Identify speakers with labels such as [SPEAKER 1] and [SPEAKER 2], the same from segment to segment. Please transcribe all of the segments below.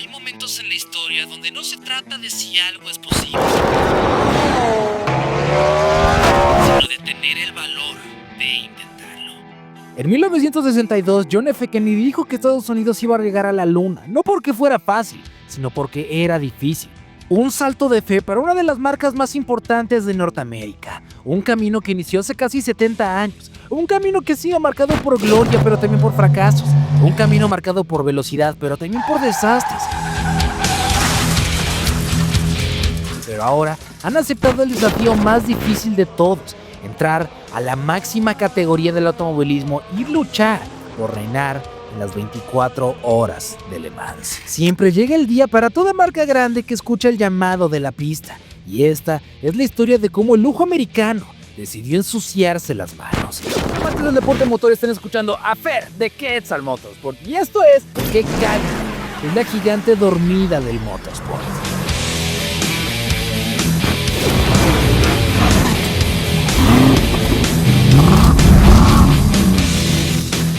[SPEAKER 1] hay momentos en la historia donde no se trata de si algo es posible, sino de tener el valor de intentarlo.
[SPEAKER 2] En 1962, John F. Kennedy dijo que Estados Unidos iba a llegar a la luna, no porque fuera fácil, sino porque era difícil. Un salto de fe para una de las marcas más importantes de Norteamérica. Un camino que inició hace casi 70 años. Un camino que sigue marcado por gloria, pero también por fracasos. Un camino marcado por velocidad, pero también por desastres. Pero ahora han aceptado el desafío más difícil de todos: entrar a la máxima categoría del automovilismo y luchar por reinar en las 24 horas de Le Mans. Siempre llega el día para toda marca grande que escucha el llamado de la pista, y esta es la historia de cómo el lujo americano decidió ensuciarse las manos. Amantes del deporte motor, están escuchando a Fer de Quetzal Motorsport, y esto es Que Cadillac es la gigante dormida del motorsport.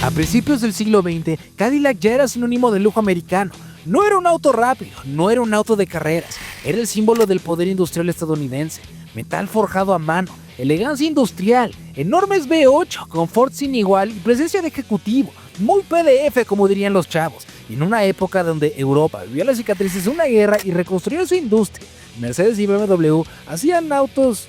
[SPEAKER 2] A principios del siglo XX, Cadillac ya era sinónimo de lujo americano. No era un auto rápido, no era un auto de carreras, era el símbolo del poder industrial estadounidense. Metal forjado a mano, elegancia industrial, enormes V8, confort sin igual y presencia de ejecutivo, muy PDF como dirían los chavos. Y en una época donde Europa vivía las cicatrices de una guerra y reconstruyó su industria, Mercedes y BMW hacían autos...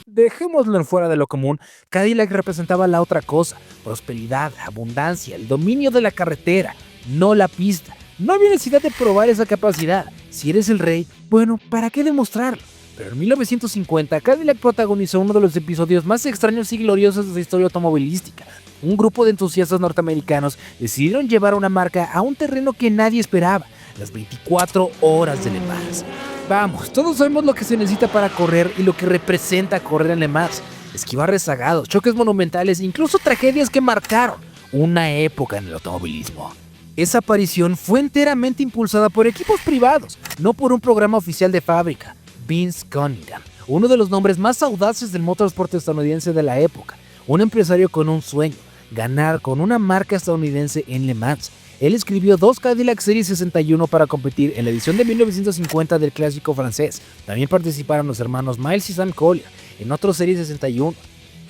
[SPEAKER 2] dejémoslo en fuera de lo común. Cadillac representaba la otra cosa: prosperidad, abundancia, el dominio de la carretera, no la pista. No había necesidad de probar esa capacidad. Si eres el rey, bueno, ¿para qué demostrarlo? Pero en 1950, Cadillac protagonizó uno de los episodios más extraños y gloriosos de su historia automovilística. Un grupo de entusiastas norteamericanos decidieron llevar una marca a un terreno que nadie esperaba: las 24 horas de Le Mans. Vamos, todos sabemos lo que se necesita para correr y lo que representa correr en Le Mans: esquivar rezagados, choques monumentales, incluso tragedias que marcaron una época en el automovilismo. Esa aparición fue enteramente impulsada por equipos privados, no por un programa oficial de fábrica. Vince Cunningham, uno de los nombres más audaces del motorsport estadounidense de la época, un empresario con un sueño: ganar con una marca estadounidense en Le Mans. Él escribió 2 Cadillac Series 61 para competir en la edición de 1950 del clásico francés. También participaron los hermanos Miles y Sam Collier en otro Series 61.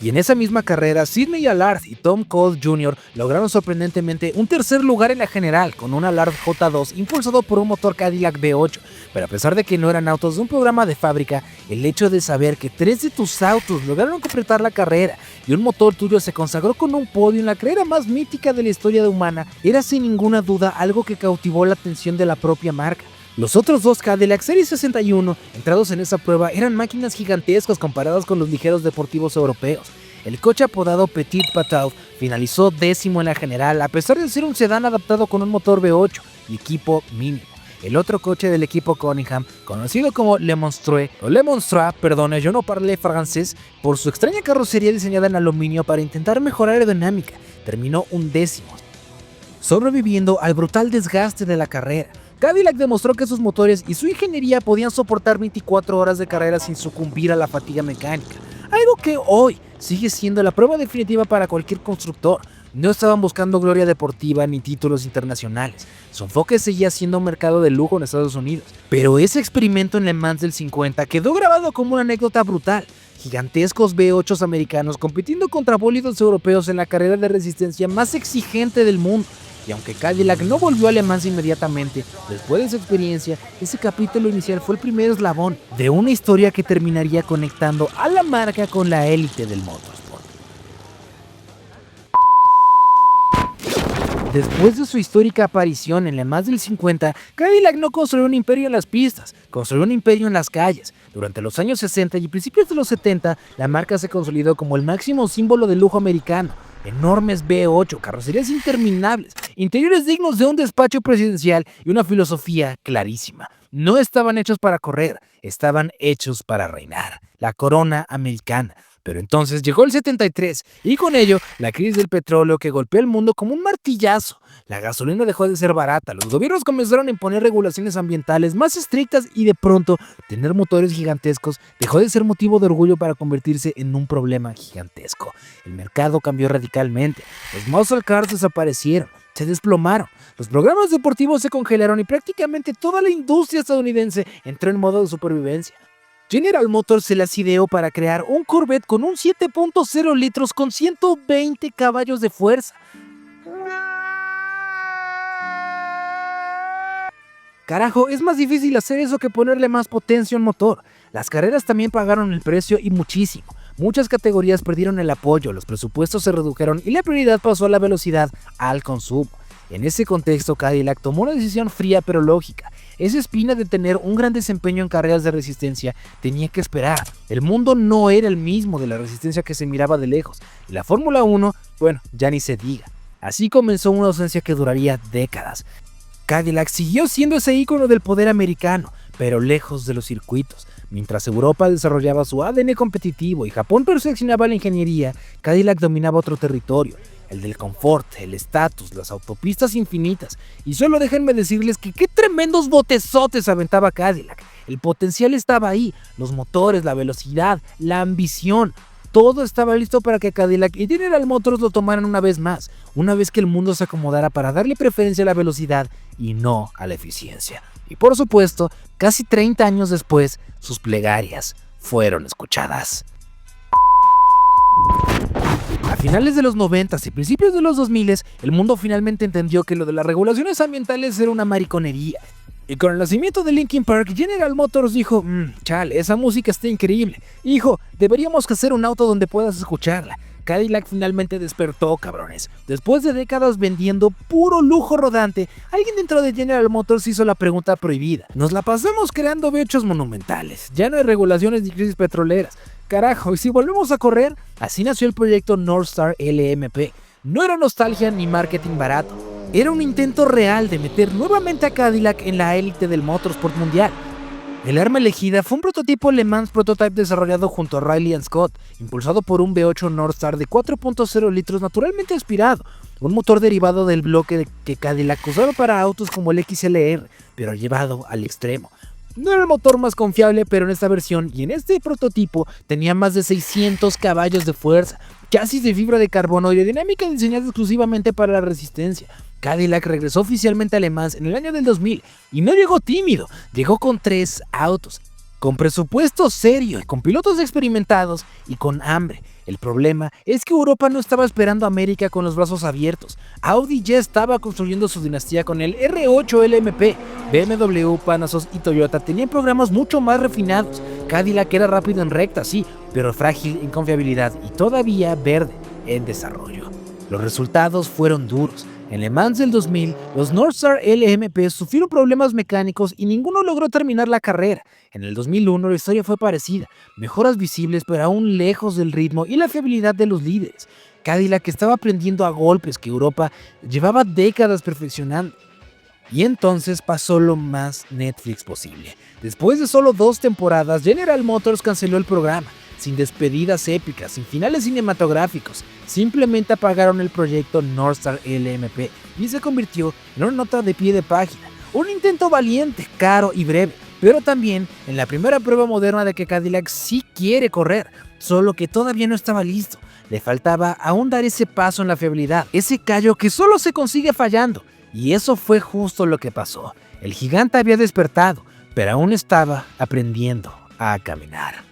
[SPEAKER 2] Y en esa misma carrera, Sidney Allard y Tom Cole Jr. lograron sorprendentemente un tercer lugar en la general con un Allard J2 impulsado por un motor Cadillac V8. Pero a pesar de que no eran autos de un programa de fábrica, el hecho de saber que 3 de tus autos lograron completar la carrera y un motor tuyo se consagró con un podio en la carrera más mítica de la historia humana era sin ninguna duda algo que cautivó la atención de la propia marca. Los otros 2 Cadillac Series 61 entrados en esa prueba eran máquinas gigantescas comparadas con los ligeros deportivos europeos. El coche apodado Petit Patou finalizó 10º en la general, a pesar de ser un sedán adaptado con un motor V8 y equipo mínimo. El otro coche del equipo Cunningham, conocido como Le Monstre, perdone, yo no parlé francés, por su extraña carrocería diseñada en aluminio para intentar mejorar aerodinámica, terminó 11º, sobreviviendo al brutal desgaste de la carrera. Cadillac demostró que sus motores y su ingeniería podían soportar 24 horas de carrera sin sucumbir a la fatiga mecánica, algo que hoy sigue siendo la prueba definitiva para cualquier constructor. No estaban buscando gloria deportiva ni títulos internacionales. Su enfoque seguía siendo un mercado de lujo en Estados Unidos. Pero ese experimento en Le Mans del 50 quedó grabado como una anécdota brutal. Gigantescos V8s americanos compitiendo contra bólidos europeos en la carrera de resistencia más exigente del mundo. Y aunque Cadillac no volvió a Le Mans inmediatamente, después de su experiencia, ese capítulo inicial fue el primer eslabón de una historia que terminaría conectando a la marca con la élite del motorsport. Después de su histórica aparición en Le Mans del 50, Cadillac no construyó un imperio en las pistas, construyó un imperio en las calles. Durante los años 60 y principios de los 70, la marca se consolidó como el máximo símbolo del lujo americano. Enormes V8, carrocerías interminables, interiores dignos de un despacho presidencial y una filosofía clarísima. No estaban hechos para correr, estaban hechos para reinar. La corona americana. Pero entonces llegó el 73 y con ello la crisis del petróleo que golpeó el mundo como un martillazo. La gasolina dejó de ser barata, los gobiernos comenzaron a imponer regulaciones ambientales más estrictas y de pronto tener motores gigantescos dejó de ser motivo de orgullo para convertirse en un problema gigantesco. El mercado cambió radicalmente, los muscle cars desaparecieron, se desplomaron. Los programas deportivos se congelaron y prácticamente toda la industria estadounidense entró en modo de supervivencia. General Motors se las ideó para crear un Corvette con un 7.0 litros con 120 caballos de fuerza. Carajo, es más difícil hacer eso que ponerle más potencia a un motor. Las carreras también pagaron el precio y muchísimo. Muchas categorías perdieron el apoyo, los presupuestos se redujeron y la prioridad pasó a la velocidad, al consumo. En ese contexto, Cadillac tomó una decisión fría pero lógica. Esa espina de tener un gran desempeño en carreras de resistencia tenía que esperar. El mundo no era el mismo de la resistencia que se miraba de lejos. Y la Fórmula 1, bueno, ya ni se diga. Así comenzó una ausencia que duraría décadas. Cadillac siguió siendo ese ícono del poder americano, pero lejos de los circuitos. Mientras Europa desarrollaba su ADN competitivo y Japón perfeccionaba la ingeniería, Cadillac dominaba otro territorio, el del confort, el estatus, las autopistas infinitas. Y solo déjenme decirles que qué tremendos botezotes aventaba Cadillac. El potencial estaba ahí, los motores, la velocidad, la ambición. Todo estaba listo para que Cadillac y General Motors lo tomaran una vez más, una vez que el mundo se acomodara para darle preferencia a la velocidad y no a la eficiencia. Y por supuesto, casi 30 años después, sus plegarias fueron escuchadas. A finales de los 90s y principios de los 2000s, el mundo finalmente entendió que lo de las regulaciones ambientales era una mariconería. Y con el nacimiento de Linkin Park, General Motors dijo, chale, esa música está increíble. Hijo, deberíamos hacer un auto donde puedas escucharla. Cadillac finalmente despertó, cabrones. Después de décadas vendiendo puro lujo rodante, alguien dentro de General Motors hizo la pregunta prohibida. Nos la pasamos creando bichos monumentales. Ya no hay regulaciones ni crisis petroleras. Carajo, ¿y si volvemos a correr? Así nació el proyecto Northstar LMP. No era nostalgia ni marketing barato. Era un intento real de meter nuevamente a Cadillac en la élite del motorsport mundial. El arma elegida fue un prototipo Le Mans Prototype desarrollado junto a Riley & Scott, impulsado por un V8 Northstar de 4.0 litros naturalmente aspirado, un motor derivado del bloque que Cadillac usaba para autos como el XLR, pero llevado al extremo. No era el motor más confiable, pero en esta versión y en este prototipo tenía más de 600 caballos de fuerza, chasis de fibra de carbono y aerodinámica diseñada exclusivamente para la resistencia. Cadillac regresó oficialmente a Le Mans en el año del 2000 y no llegó tímido, llegó con 3 autos, con presupuesto serio, con pilotos experimentados y con hambre. El problema es que Europa no estaba esperando a América con los brazos abiertos. Audi ya estaba construyendo su dinastía con el R8 LMP. BMW, Panasonic y Toyota tenían programas mucho más refinados. Cadillac era rápido en recta, sí, pero frágil en confiabilidad y todavía verde en desarrollo. Los resultados fueron duros. En Le Mans del 2000, los Northstar LMP sufrieron problemas mecánicos y ninguno logró terminar la carrera. En el 2001 la historia fue parecida, mejoras visibles pero aún lejos del ritmo y la fiabilidad de los líderes. Cadillac estaba aprendiendo a golpes que Europa llevaba décadas perfeccionando. Y entonces pasó lo más Netflix posible. Después de solo 2 temporadas, General Motors canceló el programa, sin despedidas épicas, sin finales cinematográficos. Simplemente apagaron el proyecto Northstar LMP y se convirtió en una nota de pie de página. Un intento valiente, caro y breve, pero también en la primera prueba moderna de que Cadillac sí quiere correr, solo que todavía no estaba listo. Le faltaba aún dar ese paso en la fiabilidad, ese callo que solo se consigue fallando. Y eso fue justo lo que pasó. El gigante había despertado, pero aún estaba aprendiendo a caminar.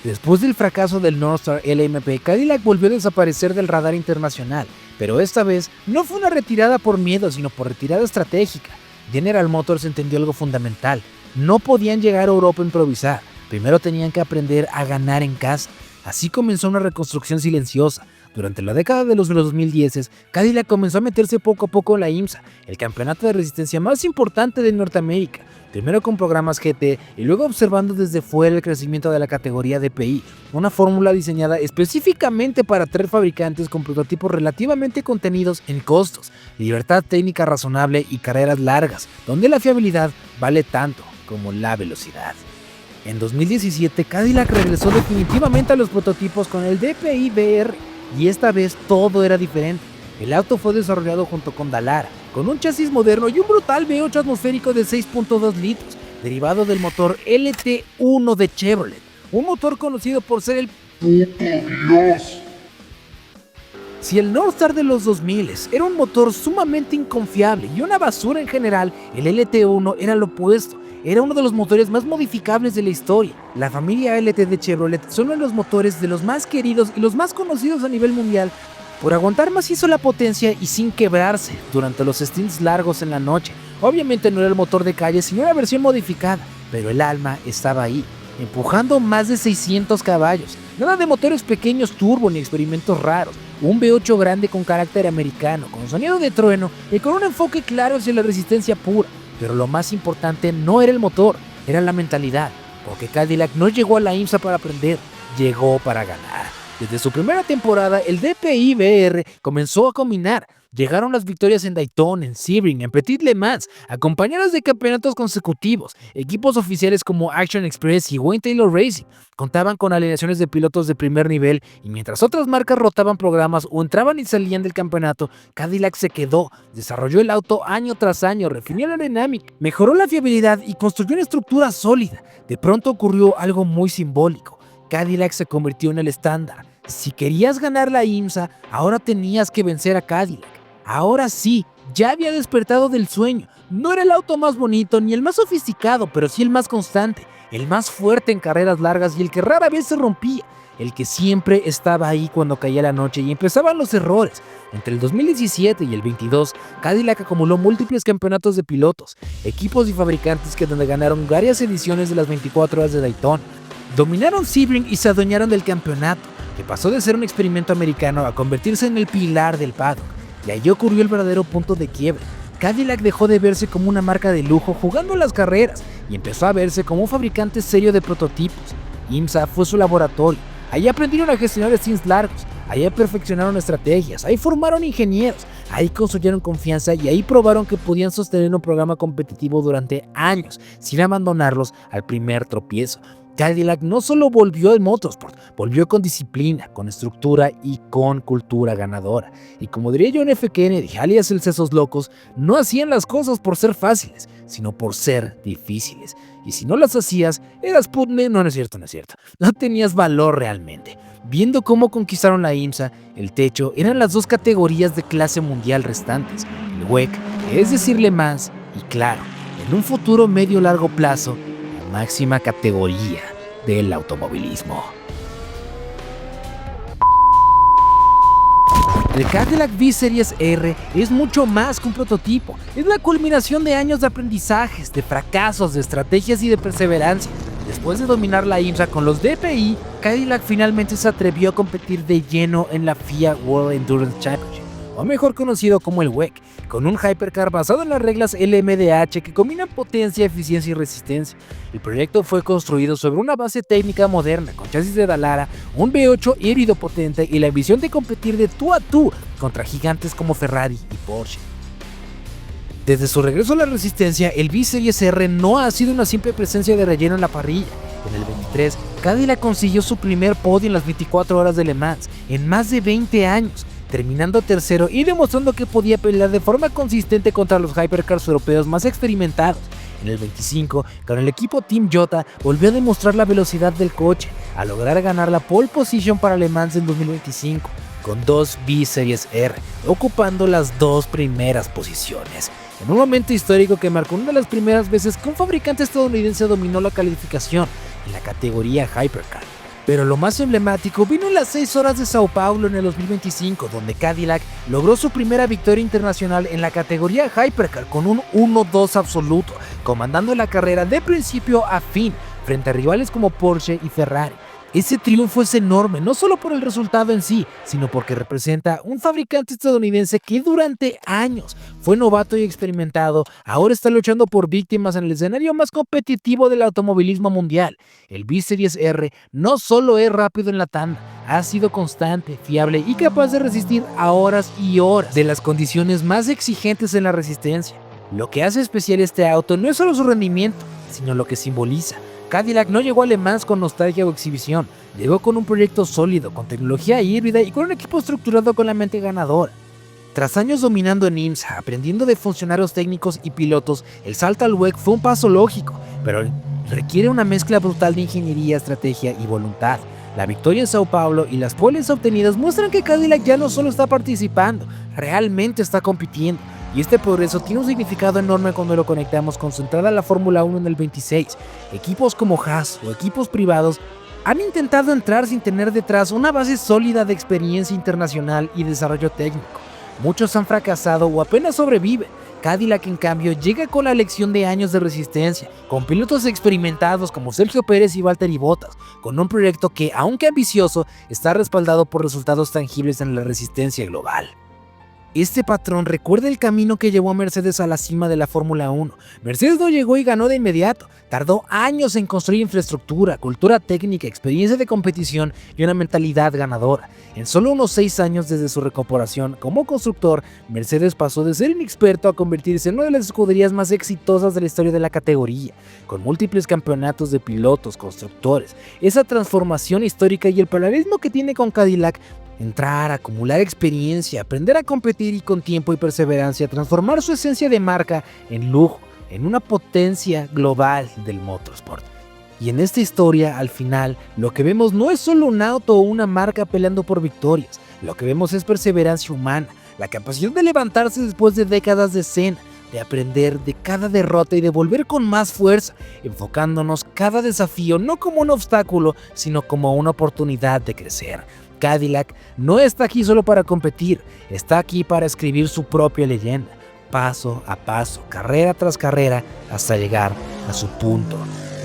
[SPEAKER 2] Después del fracaso del Northstar LMP, Cadillac volvió a desaparecer del radar internacional, pero esta vez no fue una retirada por miedo, sino por retirada estratégica. General Motors entendió algo fundamental: no podían llegar a Europa a improvisar, primero tenían que aprender a ganar en casa. Así comenzó una reconstrucción silenciosa. Durante la década de los 2010, Cadillac comenzó a meterse poco a poco en la IMSA, el campeonato de resistencia más importante de Norteamérica, primero con programas GT y luego observando desde fuera el crecimiento de la categoría DPI, una fórmula diseñada específicamente para atraer fabricantes con prototipos relativamente contenidos en costos, libertad técnica razonable y carreras largas, donde la fiabilidad vale tanto como la velocidad. En 2017, Cadillac regresó definitivamente a los prototipos con el DPI BR, y esta vez todo era diferente. El auto fue desarrollado junto con Dallara, con un chasis moderno y un brutal V8 atmosférico de 6.2 litros, derivado del motor LT1 de Chevrolet, un motor conocido por ser el puto Dios. Si el Northstar de los 2000 era un motor sumamente inconfiable y una basura en general, el LT1 era lo opuesto. Era uno de los motores más modificables de la historia. La familia LT de Chevrolet son uno de los motores de los más queridos y los más conocidos a nivel mundial por aguantar macizo la potencia y sin quebrarse durante los stints largos en la noche. Obviamente no era el motor de calle, sino una versión modificada, pero el alma estaba ahí, empujando más de 600 caballos. Nada de motores pequeños turbo ni experimentos raros. Un V8 grande con carácter americano, con sonido de trueno y con un enfoque claro hacia la resistencia pura. Pero lo más importante no era el motor, era la mentalidad, porque Cadillac no llegó a la IMSA para aprender, llegó para ganar. Desde su primera temporada, el DPI BR comenzó a combinar. Llegaron las victorias en Daytona, en Sebring, en Petit Le Mans, acompañadas de campeonatos consecutivos. Equipos oficiales como Action Express y Wayne Taylor Racing contaban con alineaciones de pilotos de primer nivel, y mientras otras marcas rotaban programas o entraban y salían del campeonato, Cadillac se quedó, desarrolló el auto año tras año, refinó la dinámica, mejoró la fiabilidad y construyó una estructura sólida. De pronto ocurrió algo muy simbólico. Cadillac se convirtió en el estándar. Si querías ganar la IMSA, ahora tenías que vencer a Cadillac. Ahora sí, ya había despertado del sueño. No era el auto más bonito ni el más sofisticado, pero sí el más constante, el más fuerte en carreras largas y el que rara vez se rompía, el que siempre estaba ahí cuando caía la noche y empezaban los errores. Entre el 2017 y el 22, Cadillac acumuló múltiples campeonatos de pilotos, equipos y fabricantes que donde ganaron varias ediciones de las 24 horas de Daytona. Dominaron Sebring y se adueñaron del campeonato, que pasó de ser un experimento americano a convertirse en el pilar del paddock. Y ahí ocurrió el verdadero punto de quiebre. Cadillac dejó de verse como una marca de lujo jugando las carreras y empezó a verse como un fabricante serio de prototipos. IMSA fue su laboratorio. Ahí aprendieron a gestionar stints largos, ahí perfeccionaron estrategias, ahí formaron ingenieros, ahí construyeron confianza y ahí probaron que podían sostener un programa competitivo durante años sin abandonarlos al primer tropiezo. Cadillac no solo volvió al motorsport, volvió con disciplina, con estructura y con cultura ganadora. Y como diría John F. Kennedy, alias el Sesos Locos, no hacían las cosas por ser fáciles, sino por ser difíciles. Y si no las hacías, eras puzzle. No es cierto. No tenías valor realmente. Viendo cómo conquistaron la IMSA, el techo eran las dos categorías de clase mundial restantes, el WEC, es decir Le Mans, y claro, en un futuro medio-largo plazo, máxima categoría del automovilismo. El Cadillac V-Series R es mucho más que un prototipo, es la culminación de años de aprendizajes, de fracasos, de estrategias y de perseverancia. Después de dominar la IMSA con los DPI, Cadillac finalmente se atrevió a competir de lleno en la FIA World Endurance Championship, o mejor conocido como el WEC, con un hypercar basado en las reglas LMDH que combinan potencia, eficiencia y resistencia. El proyecto fue construido sobre una base técnica moderna, con chasis de Dallara, un V8 híbrido potente y la ambición de competir de tú a tú contra gigantes como Ferrari y Porsche. Desde su regreso a la resistencia, el V-Series R no ha sido una simple presencia de relleno en la parrilla. En el 23, Cadillac consiguió su primer podio en las 24 horas de Le Mans en más de 20 años, terminando tercero y demostrando que podía pelear de forma consistente contra los hypercars europeos más experimentados. En el 25, con el equipo Team Jota, volvió a demostrar la velocidad del coche, a lograr ganar la pole position para Le Mans en 2025, con dos V-Series R, ocupando las dos primeras posiciones. En un momento histórico que marcó una de las primeras veces que un fabricante estadounidense dominó la calificación en la categoría Hypercar. Pero lo más emblemático vino en las 6 horas de Sao Paulo en el 2025, donde Cadillac logró su primera victoria internacional en la categoría Hypercar con un 1-2 absoluto, comandando la carrera de principio a fin frente a rivales como Porsche y Ferrari. Ese triunfo es enorme, no solo por el resultado en sí, sino porque representa un fabricante estadounidense que durante años fue novato y experimentado, ahora está luchando por víctimas en el escenario más competitivo del automovilismo mundial. El V-Series R no solo es rápido en la tanda, ha sido constante, fiable y capaz de resistir a horas y horas de las condiciones más exigentes en la resistencia. Lo que hace especial este auto no es solo su rendimiento, sino lo que simboliza. Cadillac no llegó a Le Mans con nostalgia o exhibición, llegó con un proyecto sólido, con tecnología híbrida y con un equipo estructurado con la mente ganadora. Tras años dominando en IMSA, aprendiendo de funcionarios técnicos y pilotos, el salto al WEC fue un paso lógico, pero requiere una mezcla brutal de ingeniería, estrategia y voluntad. La victoria en Sao Paulo y las poles obtenidas muestran que Cadillac ya no solo está participando, realmente está compitiendo. Y este progreso tiene un significado enorme cuando lo conectamos con su entrada a la Fórmula 1 en el 26. Equipos como Haas o equipos privados han intentado entrar sin tener detrás una base sólida de experiencia internacional y desarrollo técnico. Muchos han fracasado o apenas sobreviven. Cadillac, en cambio, llega con la lección de años de resistencia, con pilotos experimentados como Sergio Pérez y Valtteri Bottas, con un proyecto que, aunque ambicioso, está respaldado por resultados tangibles en la resistencia global. Este patrón recuerda el camino que llevó a Mercedes a la cima de la Fórmula 1. Mercedes no llegó y ganó de inmediato. Tardó años en construir infraestructura, cultura técnica, experiencia de competición y una mentalidad ganadora. En solo unos 6 años desde su recuperación como constructor, Mercedes pasó de ser inexperto a convertirse en una de las escuderías más exitosas de la historia de la categoría, con múltiples campeonatos de pilotos, constructores. Esa transformación histórica y el paralelismo que tiene con Cadillac, entrar, acumular experiencia, aprender a competir y con tiempo y perseverancia transformar su esencia de marca en lujo, en una potencia global del motorsport. Y en esta historia, al final, lo que vemos no es solo un auto o una marca peleando por victorias, lo que vemos es perseverancia humana, la capacidad de levantarse después de décadas de escena, de aprender de cada derrota y de volver con más fuerza, enfocándonos cada desafío no como un obstáculo, sino como una oportunidad de crecer. Cadillac no está aquí solo para competir, está aquí para escribir su propia leyenda, paso a paso, carrera tras carrera, hasta llegar a su punto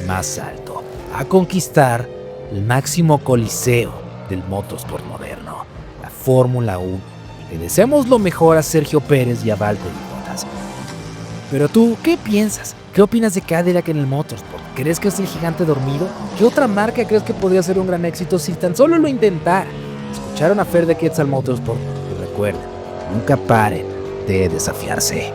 [SPEAKER 2] más alto, a conquistar el máximo coliseo del motorsport moderno, la Fórmula 1. Le deseamos lo mejor a Sergio Pérez y a Valtteri Bottas. Pero tú, ¿qué piensas? ¿Qué opinas de Cadillac en el motorsport? ¿Crees que es el gigante dormido? ¿Qué otra marca crees que podría ser un gran éxito si tan solo lo intentara? Escucharon a Fer de Quetzal Motorsport y recuerden, nunca paren de desafiarse.